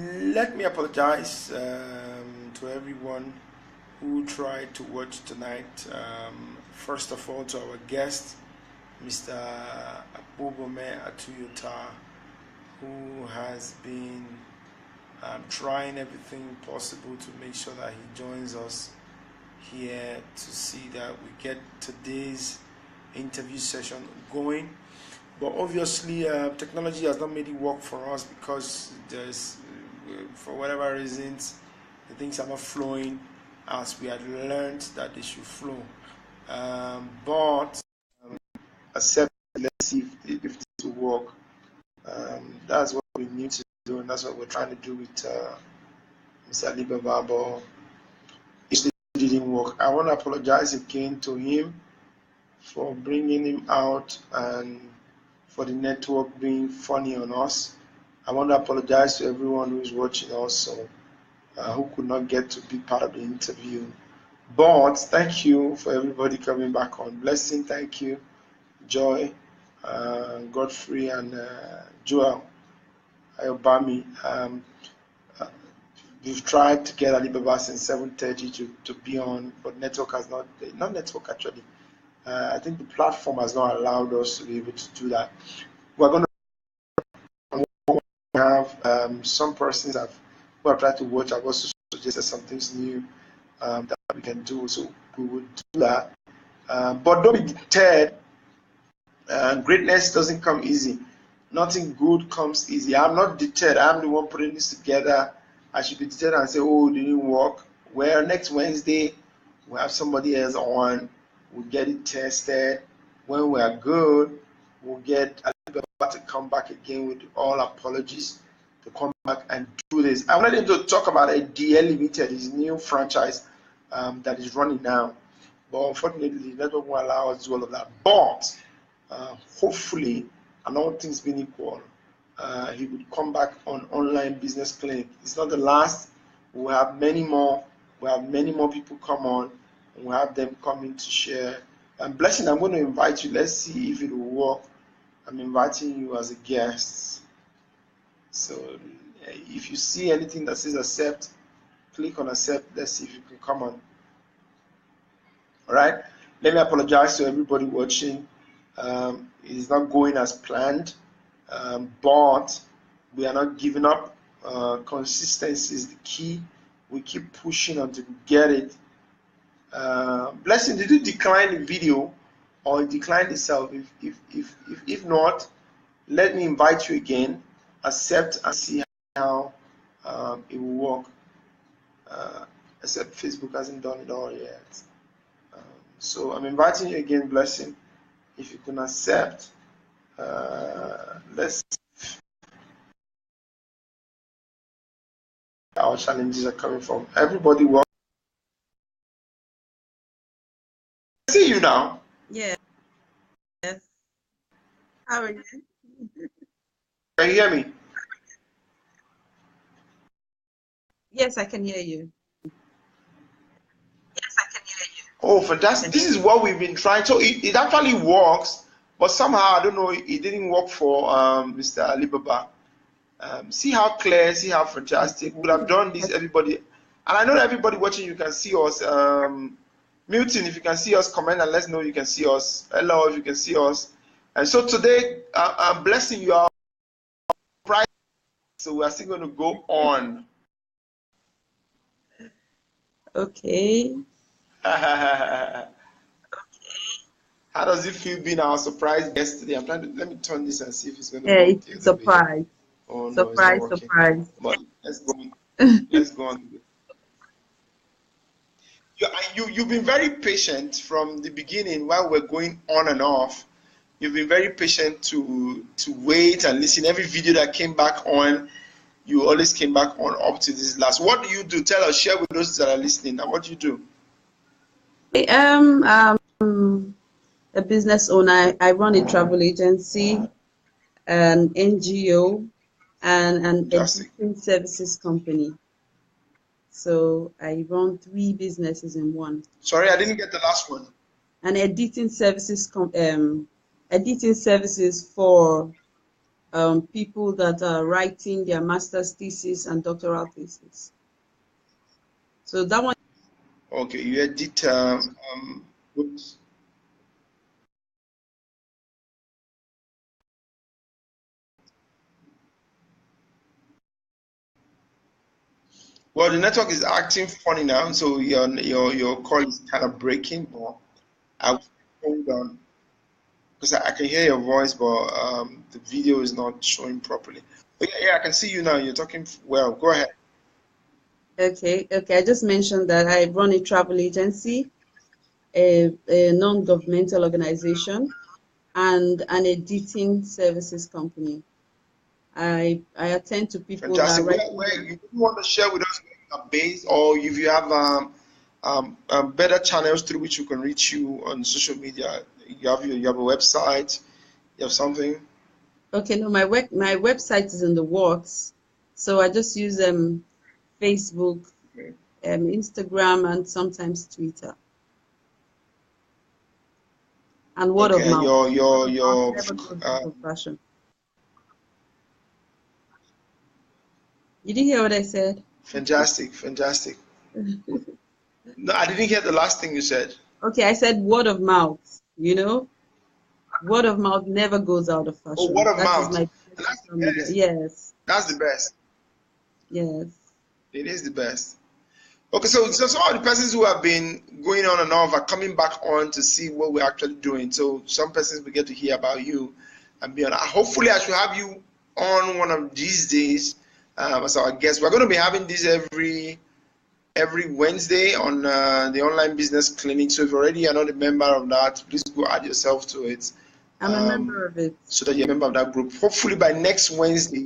Let me apologize to everyone who tried to watch tonight. First of all, to our guest, Mr. Abubome Atuyota, who has been trying everything possible to make sure that he joins us here to see that we get today's interview session going. But obviously, technology has not made it work for us because there's, for whatever reasons, the things are not flowing as we had learned that they should flow. But accept, let's see if this will work. That's what we need to do, and that's what we're trying to do with Mr. Alibaba. But it didn't work. I want to apologize again to him for bringing him out and for the network being funny on us. I want to apologize to everyone who is watching also, who could not get to be part of the interview. But thank you for everybody coming back on. Blessing, thank you. Joy, Godfrey, and Joel Ayobami. We've tried to get Alibaba since 7:30 to be on, but network has not network actually. I think the platform has not allowed us to be able to do that. We're going to have some persons who have tried to watch have also suggested some things new that we can do, so we will do that. But don't be deterred. Greatness doesn't come easy. Nothing good comes easy. I'm not deterred. I'm the one putting this together. I should be deterred and say, oh, it didn't work. Well, next Wednesday, we'll have somebody else on. We'll get it tested. When we are good, we'll get Alibaba to come back again with all apologies to come back and do this. I wanted him to talk about a DL Limited, his new franchise that is running now. But unfortunately, the network won't allow us to do all of that. But hopefully, and all things being equal, he would come back on online business clinic. It's not the last. We'll have many more. We'll have many more people come on, and we'll have them coming to share. And Blessing, I'm going to invite you. Let's see if it will work. I'm inviting you as a guest. So if you see anything that says accept, click on accept. Let's see if you can come on. All right. Let me apologize to everybody watching. It is not going as planned, but we are not giving up. Consistency is the key. We keep pushing until we get it. Blessing, did you decline the video or decline itself? If not, let me invite you again. Accept and see how it will work. Except Facebook hasn't done it all yet. So I'm inviting you again, Blessing. If you can accept, let's see our challenges are coming from. Everybody, welcome. I see you now. Yes. How are you? Can you hear me? Yes, I can hear you. Oh, fantastic. This is what we've been trying. So it actually works, but somehow, I don't know, it didn't work for Mr. Alibaba. See how clear, see how fantastic. We would have done this, everybody. And I know that everybody watching, you can see us. Milton, if you can see us, comment and let's know you can see us. Hello, if you can see us. And so today, I'm blessing you all. So we are still going to go on. Okay. How does it feel being our surprise guest today? I'm trying to let me turn this and see if it's going to work. It's a surprise. Oh no, surprise, it's not working. surprise. But let's go on. Let's go on. You've been very patient from the beginning while we're going on and off. You've been very patient to wait and listen. Every video that came back on, you always came back on up to this last. What do you do? Tell us, share with those that are listening. Now, what do you do? I am a business owner. I run a travel agency, an NGO, and an editing services company. So I run 3 businesses in one. Sorry, I didn't get the last one. An editing services editing services for people that are writing their master's thesis and doctoral thesis. So that one. Okay, you edit books. Well, the network is acting funny now, so your call is kind of breaking, but I'll hold on because I can hear your voice, but the video is not showing properly. But yeah, I can see you now. You're talking well. Go ahead. Okay. I just mentioned that I run a travel agency, a non-governmental organization, and an editing services company. I attend to people that are Fantastic. writing Where their. you want to share with us where you are based, or if you have better channels through which we can reach you on social media. You have a website. You have something. Okay, no, my website is in the works, so I just use Facebook, Okay. Instagram, and sometimes Twitter, and word of Okay, and mouth. Word your of mouth your never goes out uh, of fashion. Did you hear what I said? fantastic, fantastic. No, I didn't hear the last thing you said. Okay, I said word of mouth. Word of mouth never goes out of Oh, word fashion. of That is mouth. my And that's the social media. best. Yes, That's the best. yes. It is the best. Okay, so some of the persons who have been going on and off are coming back on to see what we're actually doing. So some persons will get to hear about you and be on. Hopefully, I should have you on one of these days as our guest. We're going to be having this every Wednesday on the online business clinic. So if already are not a member of that, please go add yourself to it I'm a member of it. so that you're a member of that group. Hopefully by next Wednesday,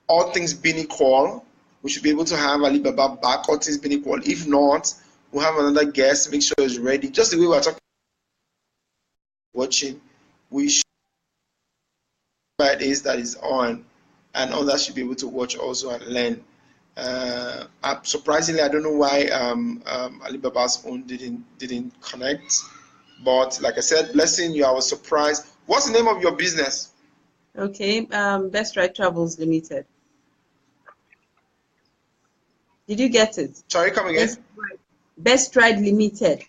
all things being equal, we should be able to have Alibaba back, all things being equal. If not, we'll have another guest, make sure it's ready. Just the way we're talking, watching, we should it is that is on, and others should be able to watch also and learn. Surprisingly, I don't know why Alibaba's own didn't connect, but like I said, blessing you, I was surprised. What's the name of your business? Okay, Best Ride Travels Limited. Did you get it? Sorry, come again. Best Ride Limited.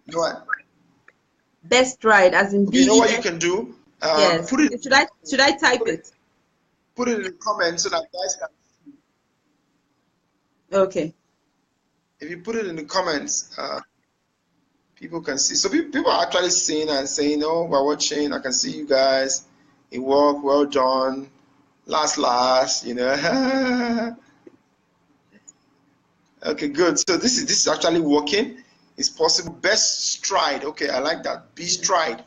You know what? Best Ride, as in Okay, you know what you BES. can do? Yes. Put it Should I type put it it? put it in the comments so that guys can. Okay. If you put it in the comments, people can see. So people are actually seeing and saying, "Oh, we're watching. I can see you guys. It worked. Well done. Last. You know." Okay, good. So this is actually working. It's possible. Best stride. Okay, I like that. Be stride.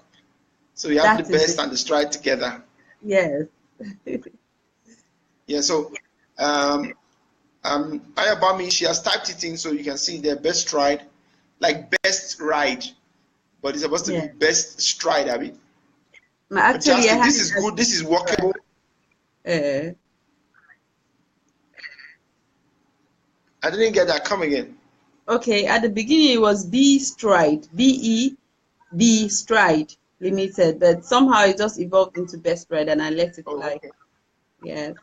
So you have the That is best it. and the stride together. Yes. Yeah. So Ayabami, she has typed it in so you can see their best stride, like best ride, but it's supposed to be Yeah. best stride, Abby. Actually, I Fantastic. had This it is as good. This is right. workable. I didn't get that. Come again. Okay, at the beginning it was B Stride, BEB Stride Limited, but somehow it just evolved into Best Ride and I let it Oh, fly. okay. Yes.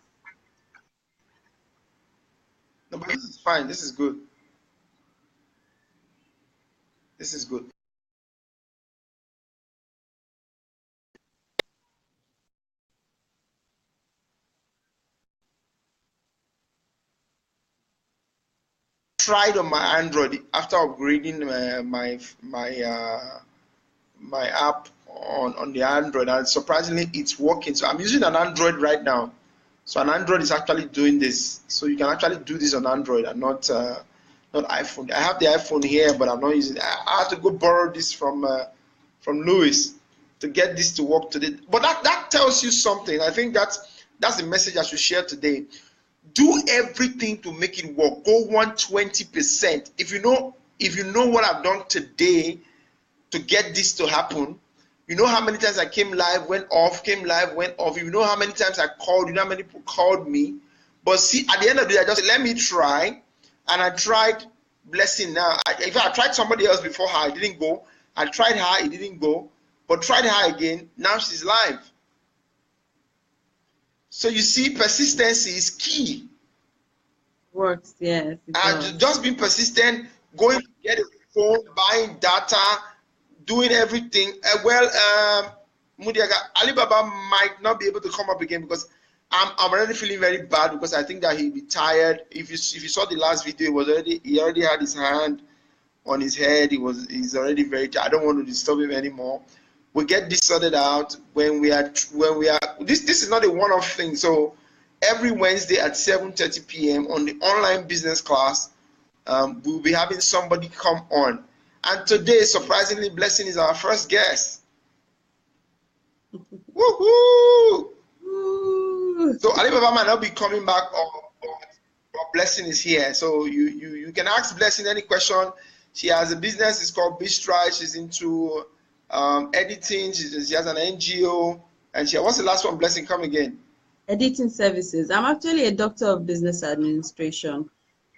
No, but this is fine. This is good. This is good. Tried on my Android after upgrading my app on the Android, and surprisingly, it's working. So I'm using an Android right now. So an Android is actually doing this. So you can actually do this on Android and not iPhone. I have the iPhone here, but I'm not using it. I have to go borrow this from Louis to get this to work today. But that tells you something. I think that's the message I should share today. Do everything to make it work. Go 120%. If you know what I've done today to get this to happen, you know how many times I came live, went off, came live, went off. You know how many times I called, you know how many people called me. But see, at the end of the day, I just said, let me try. And I tried blessing now. If I tried somebody else before her, it didn't go. I tried her, it didn't go. but tried her again. Now she's live. So you see, persistency is key. Works, yes, it And does. just being persistent, going to get a phone, buying data, doing everything. Mudiaga, Alibaba might not be able to come up again because I'm already feeling very bad because I think that he'll be tired. If you saw the last video, he already had his hand on his head. He's already very tired. I don't want to disturb him anymore. We get this sorted out when we are this is not a one-off thing. So every Wednesday at 7:30 p.m. on the online business class, we'll be having somebody come on. And today, surprisingly, Blessing is our first guest. Woohoo! So Alibaba might not be coming back, or Blessing is here. So you can ask Blessing any question. She has a business. It's called Bistri. She's into editing. She has an NGO. And what's the last one? Blessing, come again. Editing services. I'm actually a doctor of business administration.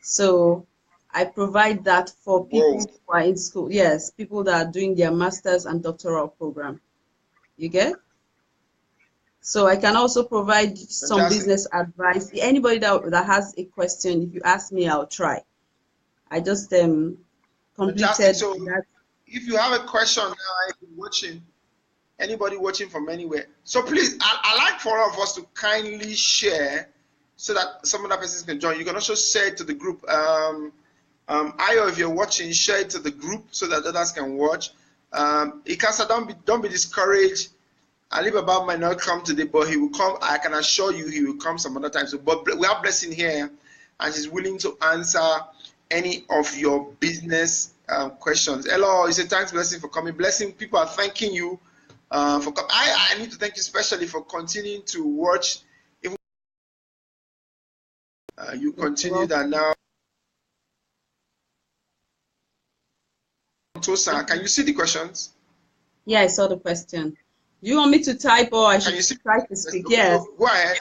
So I provide that for people who are in school. Yes, people that are doing their master's and doctoral program. You get? So I can also provide some business advice. Anybody that has a question, if you ask me, I'll try. I just completed so that. If you have a question now, if you're watching, anybody watching from anywhere, so please, I like for all of us to kindly share so that some other persons can join. You can also share it to the group. Ayo, if you're watching, share it to the group so that others can watch. Ikasa, don't be discouraged. Alibaba might not come today, but he will come. I can assure you he will come some other time. So, but we have Blessing here, and she's willing to answer any of your business questions. Hello, it's a thanks, Blessing, for coming. Blessing, people are thanking you for coming. I need to thank you especially for continuing to watch. If you continue that now. Tosa, can you see the questions? Yeah, I saw the question. Do you want me to type or I should try to speak? Yes. Go ahead.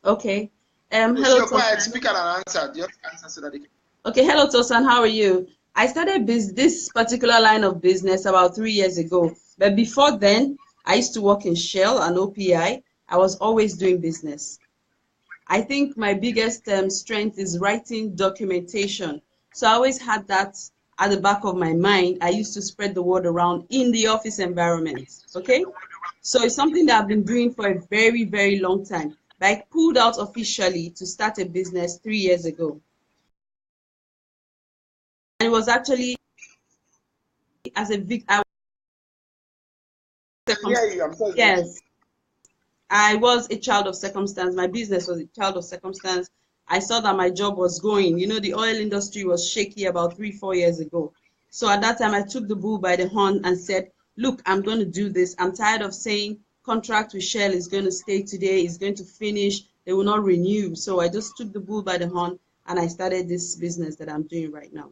Okay. Hello, Tosan. Go ahead, speak and answer. You have to answer so that they can. Okay, hello, Tosan. How are you? I started this particular line of business about 3 years ago. But before then, I used to work in Shell and OPI. I was always doing business. I think my biggest strength is writing documentation. So I always had that at the back of my mind. I used to spread the word around in the office environment. Okay? So it's something that I've been doing for a very, very long time. But I pulled out officially to start a business 3 years ago. And it was actually as a victim. Yes. I was a child of circumstance. My business was a child of circumstance. I saw that my job was going. You know, the oil industry was shaky about 3-4 years ago. So at that time, I took the bull by the horn and said, look, I'm going to do this. I'm tired of saying contract with Shell is going to stay today, is going to finish, they will not renew. So I just took the bull by the horn and I started this business that I'm doing right now.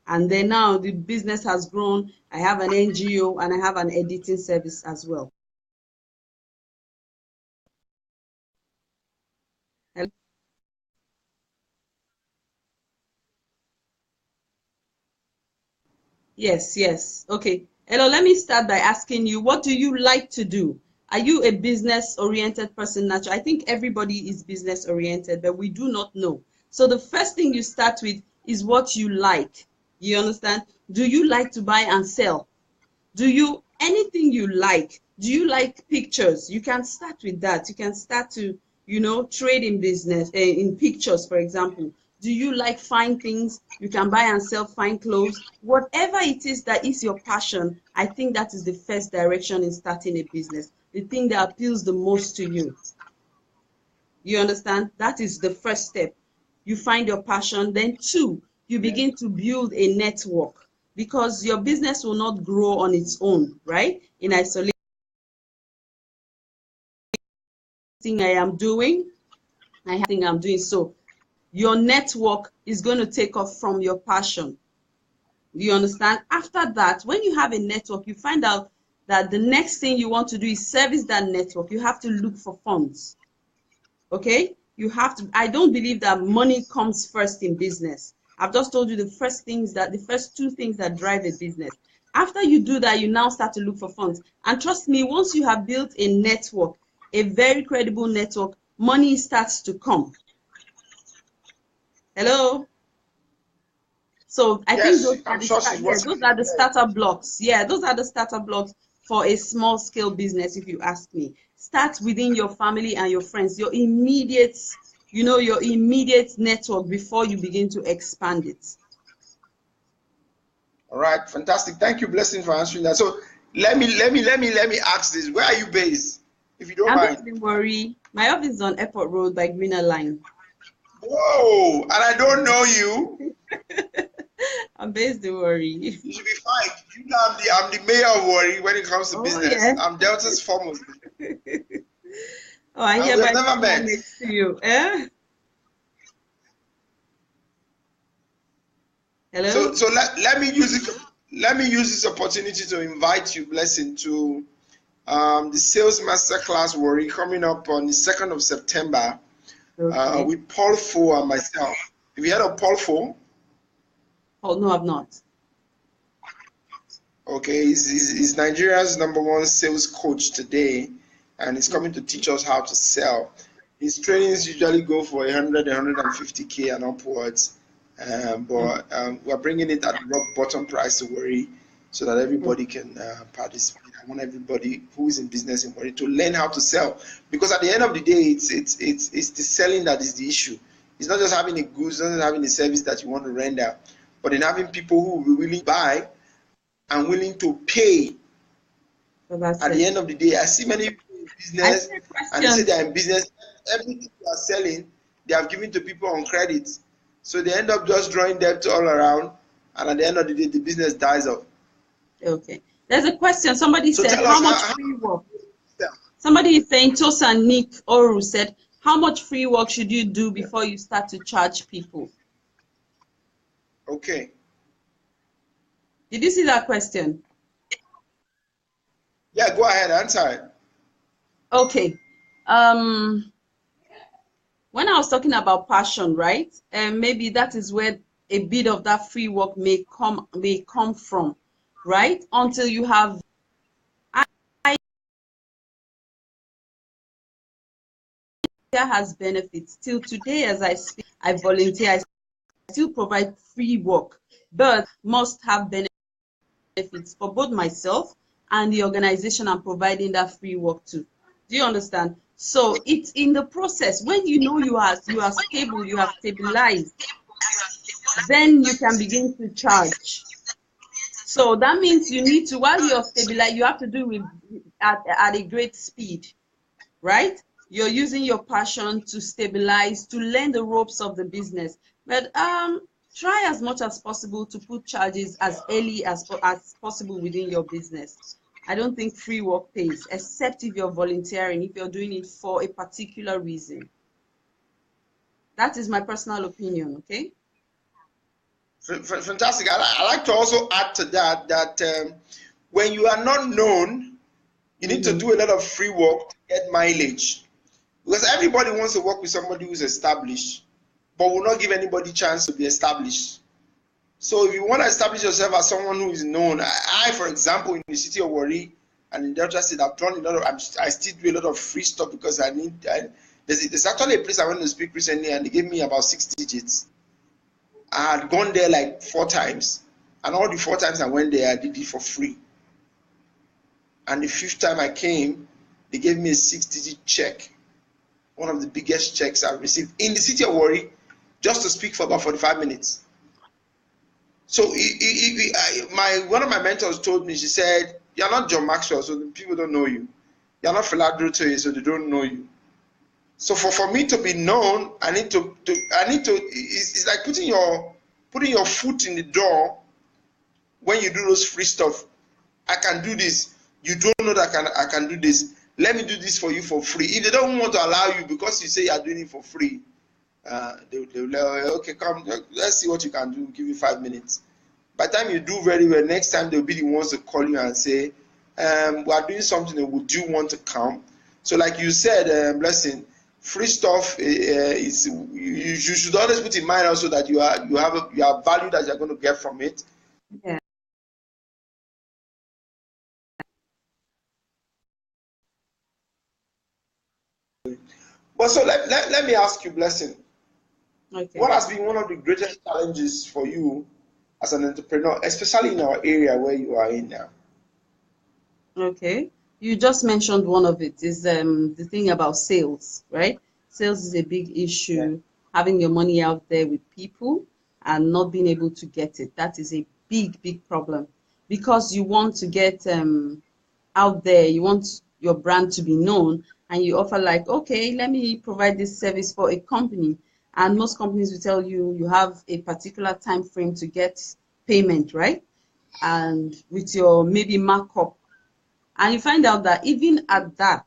And then now the business has grown. I have an NGO and I have an editing service as well. Hello? Yes, yes. Okay. Hello, let me start by asking you, what do you like to do? Are you a business-oriented person naturally? I think everybody is business-oriented, but we do not know. So the first thing you start with is what you like. You understand? Do you like to buy and sell? Do you, anything you like? Do you like pictures? You can start with that. You can start to, you know, trade in business, in pictures, for example. Do you like fine things? You can buy and sell fine clothes. Whatever it is that is your passion, I think that is the first direction in starting a business. The thing that appeals the most to you. You understand? That is the first step. You find your passion. Then 2, you begin to build a network because your business will not grow on its own, right? In isolation. Thing I am doing, I think I'm doing so. Your network is going to take off from your passion. You understand? After that, when you have a network, you find out that the next thing you want to do is service that network. You have to look for funds. Okay? You have to, I don't believe that money comes first in business. I've just told you the first 2 things that drive a business. After you do that, you now start to look for funds. And trust me, once you have built a network, a very credible network, money starts to come. Hello? So I think Yes, those are I'm the sure she's watching. those are the starter blocks. Yeah, those are the starter blocks for a small scale business, if you ask me. Start within your family and your friends, your immediate, your immediate network before you begin to expand it. All right, fantastic. Thank you, Blessing, for answering that. So let me ask this. Where are you based, if you don't I'm based mind? in Warri. My office is on Airport Road by Greener Line. Whoa, and I don't know you. I'm based in Warri. You should be fine. You know, I'm the mayor of Warri when it comes to Oh business. yeah. I'm Delta's foremost, Oh, I and we have hereby never stand met. next to you. Eh? So Hello? so let me use it. Let me use this opportunity to invite you, Blessing, to the Sales Masterclass Warri coming up on the 2nd of September Okay. with Paul Fo and myself. Have you heard of Paul Fo? Oh no, I've not. Okay, he's Nigeria's #1 sales coach today, and he's coming to Okay. teach us how to sell. His trainings usually go for 100, 150K and upwards, Mm. but we're bringing it at rock bottom price to Warri, so that everybody can participate. I want everybody who is in business in Warri to learn how to sell, because at the end of the day, it's the selling that is the issue. It's not just having a goods, not just having a service that you want to render, but in having people who will be willing to buy and willing to pay. So that's At the it. end of the day, I see many people in I business see a and they say question. they are in business. Everything they are selling, they have given to people on credit. So they end up just drawing debt all around, and at the end of the day, the business dies off. Okay. There's a question. Somebody So said, tell how us much how free work? yeah. Somebody is saying, Tosa Nick Oru said, how much free work should you do before you start to charge people? Okay. Did you see that question? Yeah, go ahead, answer it. Okay. When I was talking about passion, right? And maybe that is where a bit of that free work may come from, right? Until you have has benefits. Till today, as I speak, I volunteer, I still provide free work, but must have benefits for both myself and the organization I'm providing that free work to. Do you understand? So it's in the process. When you know you are stable, you have stabilized, then you can begin to charge. So that means you need to, while you're stabilized, you have to do it at a great speed, right? You're using your passion to stabilize, to learn the ropes of the business. But try as much as possible to put charges as early as possible within your business. I don't think free work pays, except if you're volunteering, if you're doing it for a particular reason. That is my personal opinion, okay? Fantastic. I like to also add to that when you are not known, you need to Mm-hmm. do a lot of free work to get mileage. Because everybody wants to work with somebody who's established, but will not give anybody chance to be established. So if you want to establish yourself as someone who is known, for example, in the city of Warri and in Delta State, I've done a lot of, I still do a lot of free stuff because there's actually a place I went to speak recently and they gave me about 6 digits. I had gone there like 4 times, and all the 4 times I went there, I did it for free. And the fifth time I came, they gave me a 6 digit check, one of the biggest checks I've received in the city of Warri, just to speak for about 45 minutes. So one of my mentors told me, she said, "You're not John Maxwell, so people don't know you. You're not Philadelphia, so they don't know you." So for me to be known, it's like putting your foot in the door when you do those free stuff. I can do this. You don't know that I can do this. Let me do this for you for free. If they don't want to allow you because you say you are doing it for free, they'll okay, come, let's see what you can do. Give you 5 minutes. By the time you do very well, next time they'll be the ones to call you and say, we are doing something. Would you want to come? So, like you said, Blessing, free stuff is you should always put in mind also that you have value that you're going to get from it. Yeah. But so let me ask you, Blessing, Okay. what has been one of the greatest challenges for you as an entrepreneur, especially in our area where you are in now? Okay. You just mentioned one of it is the thing about sales, right? Sales is a big Yeah. issue. Having your money out there with people and not being able to get it. That is a big, big problem because you want to get out there, you want your brand to be known, and you offer like, okay, let me provide this service for a company. And most companies will tell you you have a particular time frame to get payment, right? And with your maybe markup, and you find out that even at that,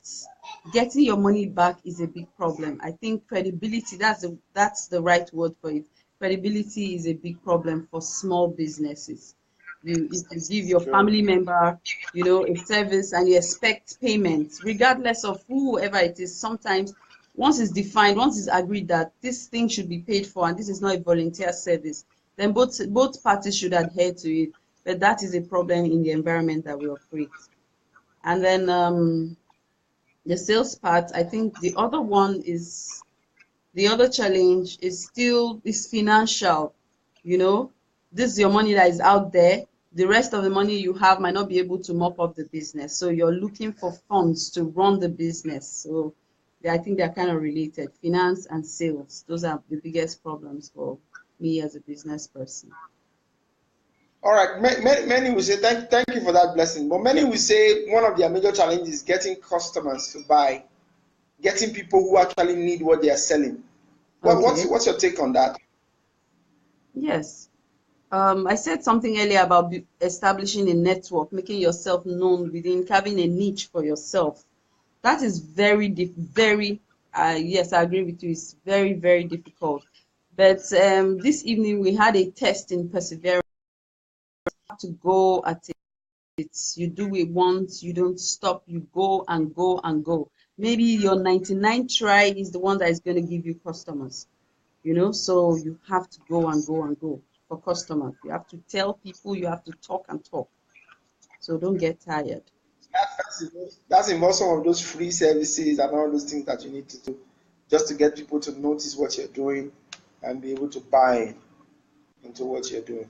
getting your money back is a big problem. I think credibility, that's the right word for it. Credibility is a big problem for small businesses. If you give your True. family member, a service and you expect payment, regardless of whoever it is, sometimes once it's defined, once it's agreed that this thing should be paid for and this is not a volunteer service, then both parties should adhere to it. But that is a problem in the environment that we operate. And then the sales part, I think the other challenge is financial. You know, this is your money that is out there. The rest of the money you have might not be able to mop up the business. So you're looking for funds to run the business. So I think they're kind of related. Finance and sales, those are the biggest problems for me as a business person. All right. Many will say thank you for that, Blessing. But many will say one of their major challenges is getting customers to buy, getting people who actually need what they are selling. Okay. What's your take on that? Yes. I said something earlier about establishing a network, making yourself known within, having a niche for yourself. That is yes, I agree with you. It's very, very difficult. But this evening we had a test in perseverance. You have to go at it. You do it once, you don't stop, you go and go and go. Maybe your 99 try is the one that is going to give you customers. So you have to go and go and go for customers. You have to tell people, you have to talk and talk. So don't get tired. That's involves some of those free services and all those things that you need to do just to get people to notice what you're doing and be able to buy into what you're doing.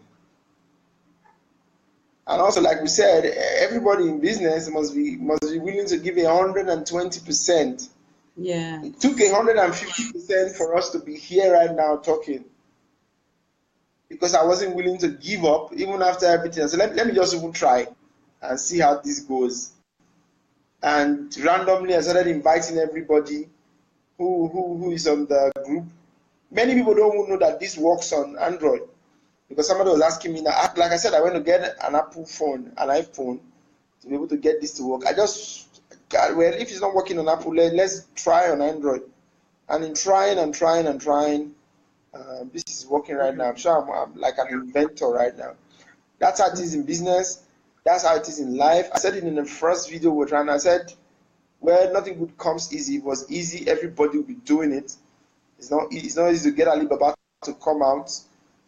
And also, like we said, everybody in business must be willing to give 120%. Yeah. It took 150% for us to be here right now talking because I wasn't willing to give up even after everything. So let me just even try and see how this goes. And randomly, I started inviting everybody who is on the group. Many people don't even know that this works on Android because somebody was asking me now. Like I said, I went to get an Apple phone, an iPhone, to be able to get this to work. I just, well, if it's not working on Apple, let's try on Android. And in trying and trying and trying, this is working right now. I'm sure I'm like an inventor right now. That's how it is in business. That's how it is in life. I said it in the first video we're trying. I said, well, nothing good comes easy. If it was easy, everybody would be doing it. It's not easy to get Alibaba to come out.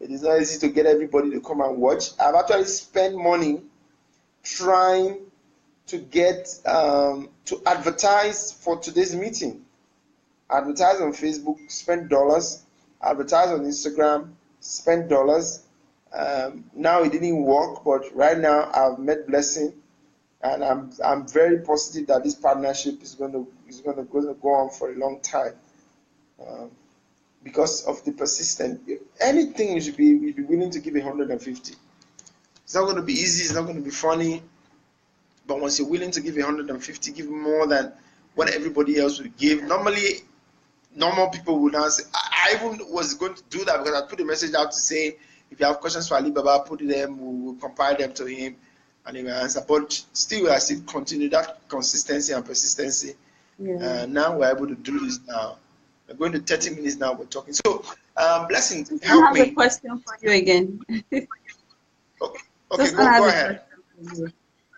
It is not easy to get everybody to come and watch. I've actually spent money trying to get to advertise for today's meeting. Advertise on Facebook, spend dollars. Advertise on Instagram, spend dollars. Now it didn't work, but right now I've met Blessing, and I'm very positive that this partnership is going to go on for a long time. Um, because of the persistent. Anything you should be willing to give 150. It's not going to be easy. It's not going to be funny. But once you're willing to give 150, give more than what everybody else would give. Normally, normal people would not say. I even was going to do that because I put a message out to say, if you have questions for Alibaba, put them. We'll compile them to him, and he will answer. But still, I still continue that consistency and persistency. Yeah. Now we're able to do this now. We're going to 30 minutes now. We're talking. So, Blessing, Someone help has a me. question for you again. Okay, okay, Someone has go a ahead. question for you.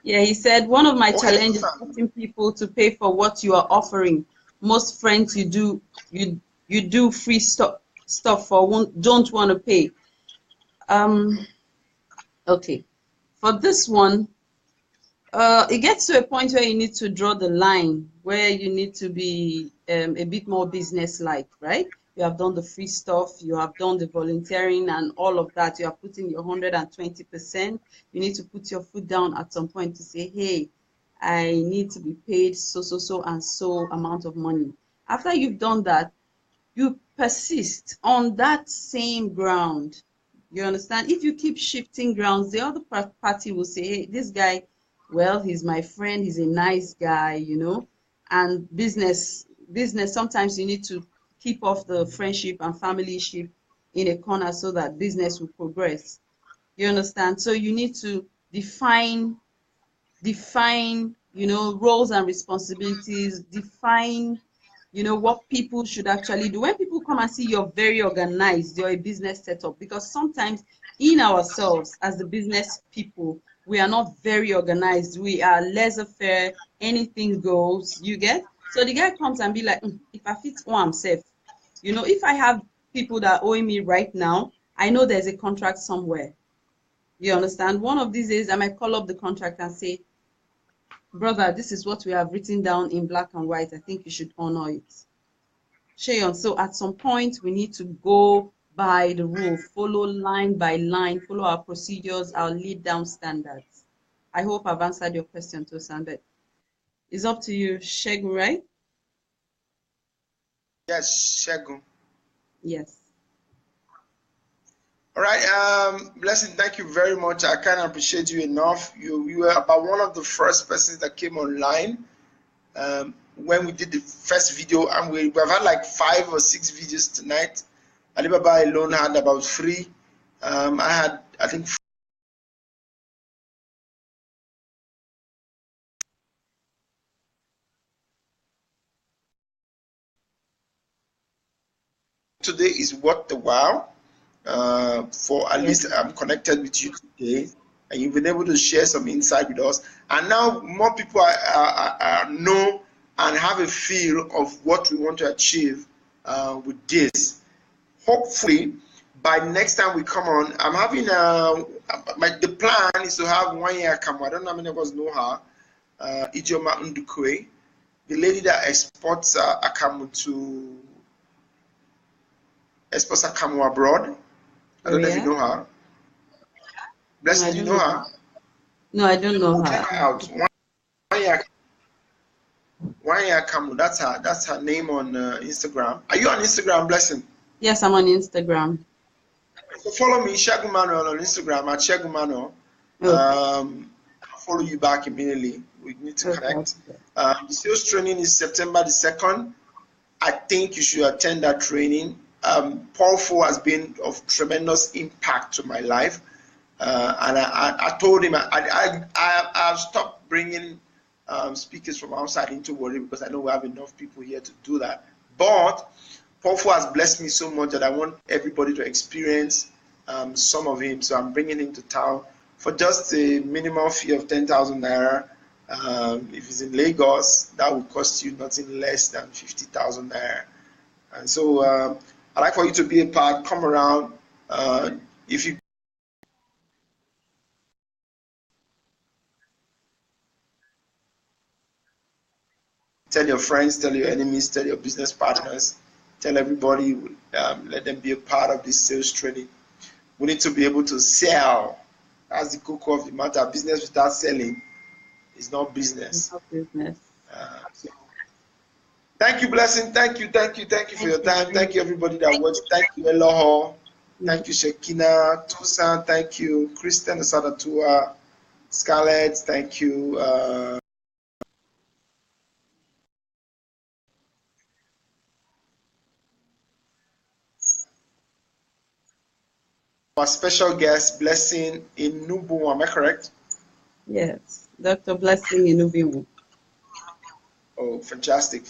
Yeah, he said one of my Okay, challenges is getting people to pay for what you are offering. Most friends you do free stuff for don't want to pay. Um, okay. For this one, It gets to a point where you need to draw the line, where you need to be a bit more business-like, right? You have done the free stuff, you have done the volunteering and all of that. You are putting your 120%. You need to put your foot down at some point to say, hey, I need to be paid so and so amount of money. After you've done that, you persist on that same ground. You understand? If you keep shifting grounds, the other party will say, hey, this guy, well, he's my friend, he's a nice guy, you know. And business, sometimes you need to keep off the friendship and familyship in a corner so that business will progress. You understand? So you need to define, you know, roles and responsibilities, define, you know, what people should actually do. When people come and see you're very organized, you're a business setup, because sometimes in ourselves as the business people, we are not very organized. We are laissez-faire, anything goes, you get? So the guy comes and be like, if I fit one, I'm safe. You know, if I have people that owe me right now, I know there's a contract somewhere. You understand? One of these days, I might call up the contract and say, brother, this is what we have written down in black and white. I think you should honor it. Shayon, so at some point, we need to go by the rule, follow line by line, follow our procedures, our lead down standards. I hope I've answered your question, Tosan, but it's up to you, Segun, right? Yes, Segun. Yes. All right, Blessing, thank you very much. I can't appreciate you enough. You were about one of the first persons that came online when we did the first video, and we've had like 5 or 6 videos tonight. Alibaba alone had about 3. I had, I think, today is worth the while. For at least I'm connected with you today, and you've been able to share some insight with us. And now more people know and have a feel of what we want to achieve with this. Hopefully, by next time we come on, I'm having the plan is to have 1 year come. I don't know how many of us know her, Ijoma Ndukwe, the lady that exports akamu to akamu abroad. I don't know if you know her. Blessing, do you know her? No, I don't know her. Check her out. 1 year Kamu. That's her name on Instagram. Are you on Instagram, Blessing? Yes, I'm on Instagram. So follow me, Segun Manuel, on Instagram at Segun Manuel. Okay. I'll follow you back immediately. We need to connect. The sales training is September the 2nd. I think you should attend that training. Paul Fo has been of tremendous impact to my life, and I told him I've stopped bringing speakers from outside into Warri because I know we have enough people here to do that. But Paul Fo has blessed me so much that I want everybody to experience some of him. So I'm bringing him to town for just a minimum fee of 10,000 naira. If it's in Lagos, that would cost you nothing less than 50,000 naira. And so I'd like for you to be a part, come around. If you tell your friends, tell your enemies, tell your business partners, tell everybody, let them be a part of this sales training. We need to be able to sell. That's the cocoa of the matter. Business without selling is not business. Not business. So thank you, Blessing. Thank you for your time. Thank you, everybody that watched. Thank you, Eloho. Thank you, Shekina, Tucson. Thank you, Kristen Sadatua, Scarlett. Thank you. Our special guest, Blessing Inubu. Am I correct? Yes, Dr. Blessing Inubu. Oh, fantastic.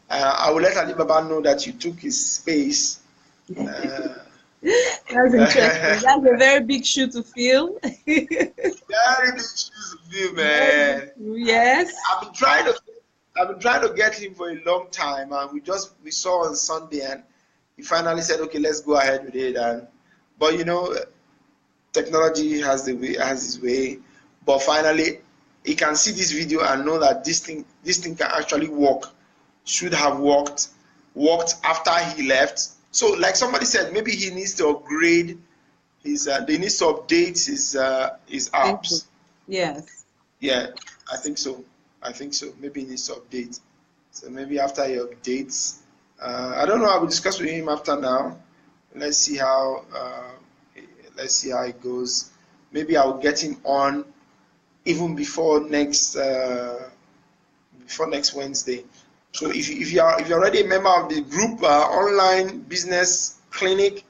I will let Alibaba know that you took his space. That's interesting. That's a very big shoe to fill. Very big shoes to fill, man. Yes. I've been trying to get him for a long time, and we saw on Sunday, and he finally said, "Okay, let's go ahead with it." But you know, technology has its way. But finally, he can see this video and know that this thing can actually work, should have worked after he left. So like somebody said, maybe he needs to upgrade his they need to update his Facebook. apps. Yes. Yeah, I think so. Maybe he needs to update. So maybe after he updates, I don't know. I will discuss with him after now. Let's see how it goes. Maybe I'll get him on even before next Wednesday. So if you're already a member of the group online business clinic,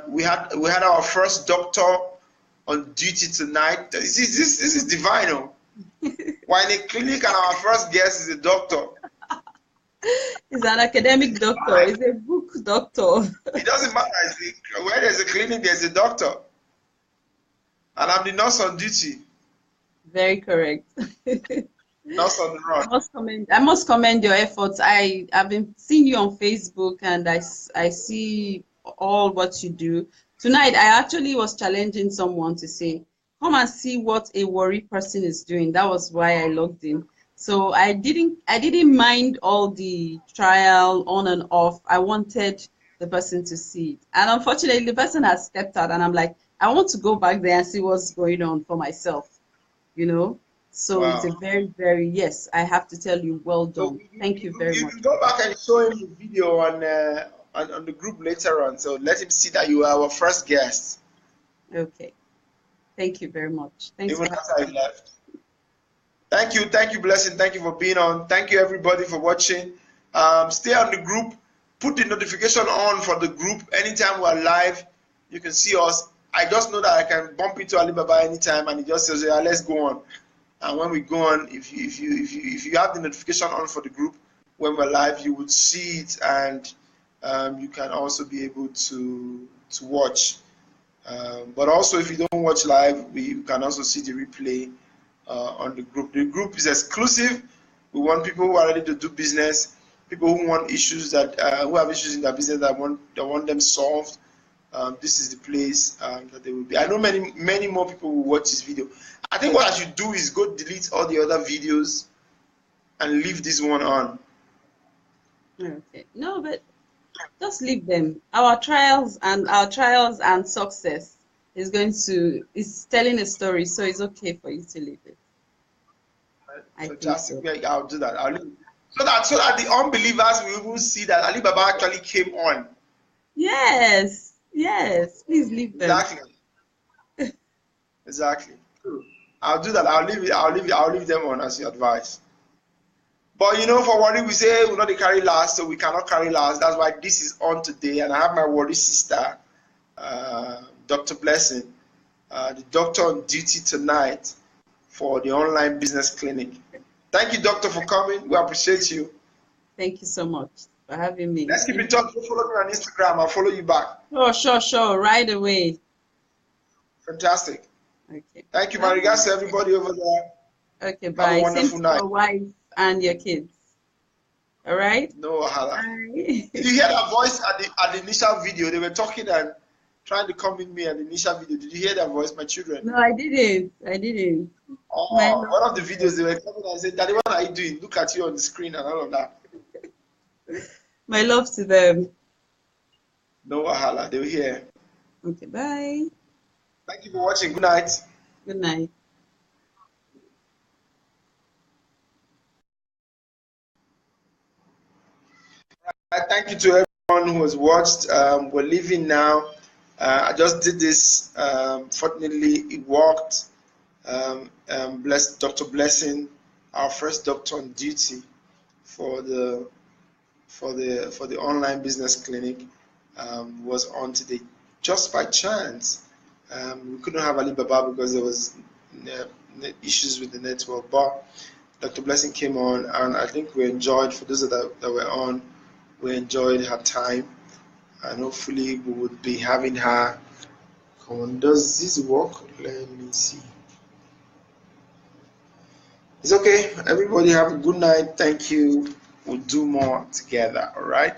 we had our first doctor on duty tonight. This is divine. Oh. We're in a clinic and our first guest is a doctor. He's an academic doctor. He's a book doctor. It doesn't matter. Where there's a clinic, there's a doctor. And I'm the nurse on duty. Very correct. Nurse on the run. I must commend your efforts. I've been seeing you on Facebook and I see all what you do. Tonight, I actually was challenging someone to say, come and see what a worry person is doing. That was why I logged in. So I didn't mind all the trial on and off. I wanted the person to see it. And unfortunately, the person has stepped out and I'm like, I want to go back there and see what's going on for myself, you know? So wow. It's a very, very, yes, I have to tell you, well done. So thank you very much. You go back and show him the video on the group later on. So let him see that you are our first guest. Okay. Thank you very much. Thanks. Even after I left. Thank you, Blessing. Thank you for being on. Thank you, everybody, for watching. Stay on the group. Put the notification on for the group. Anytime we're live, you can see us. I just know that I can bump into Alibaba anytime, and he just says, "Yeah, let's go on." And when we go on, if you have the notification on for the group when we're live, you would see it, and you can also be able to watch. But also, if you don't watch live, you can also see the replay on the group. The group is exclusive. We want people who are ready to do business, people who want issues who have issues in their business that want them solved. This is the place that they will be. I know many more people will watch this video. I think what I should do is go delete all the other videos and leave this one on. Okay. No, but just leave them. Our trials and success is telling a story, so it's okay for you to leave it. Fantastic. So. Yeah, I'll do that. I'll leave. So that the unbelievers will even see that Alibaba actually came on. Yes. Yes. Please leave them. Exactly. I'll do that. I'll leave them on as you advise. But for worry, we say we're not the carry last, so we cannot carry last. That's why this is on today, and I have my worry sister, Dr. Blessing, the doctor on duty tonight for the online business clinic. Thank you, doctor, for coming. We appreciate you. Thank you so much for having me. Let's keep in touch. Follow me on Instagram. I'll follow you back. Oh, sure. Right away. Fantastic. Okay. Thank you. My regards to everybody over there. Okay, bye. Have a wonderful night. Your wife and your kids. All right? No wahala. Did you hear that voice at the initial video? They were talking and trying to come in me at the initial video. Did you hear that voice, my children? No, I didn't. Oh, one of the videos they were coming and said, "Daddy, what are you doing? Look at you on the screen and all of that." My love to them. No wahala. They were here. Okay, bye. Thank you for watching. Good night. Good night. Thank you to everyone who has watched. We're leaving now. I just did this. Fortunately, it worked. Bless Dr. Blessing, our first doctor on duty for the online business clinic, was on today just by chance. We couldn't have Alibaba because there was issues with the network, but Dr. Blessing came on, and I think we enjoyed, for those that were on, we enjoyed her time, and hopefully we would be having her. Come on, does this work? Let me see. It's okay. Everybody have a good night. Thank you. We'll do more together. All right.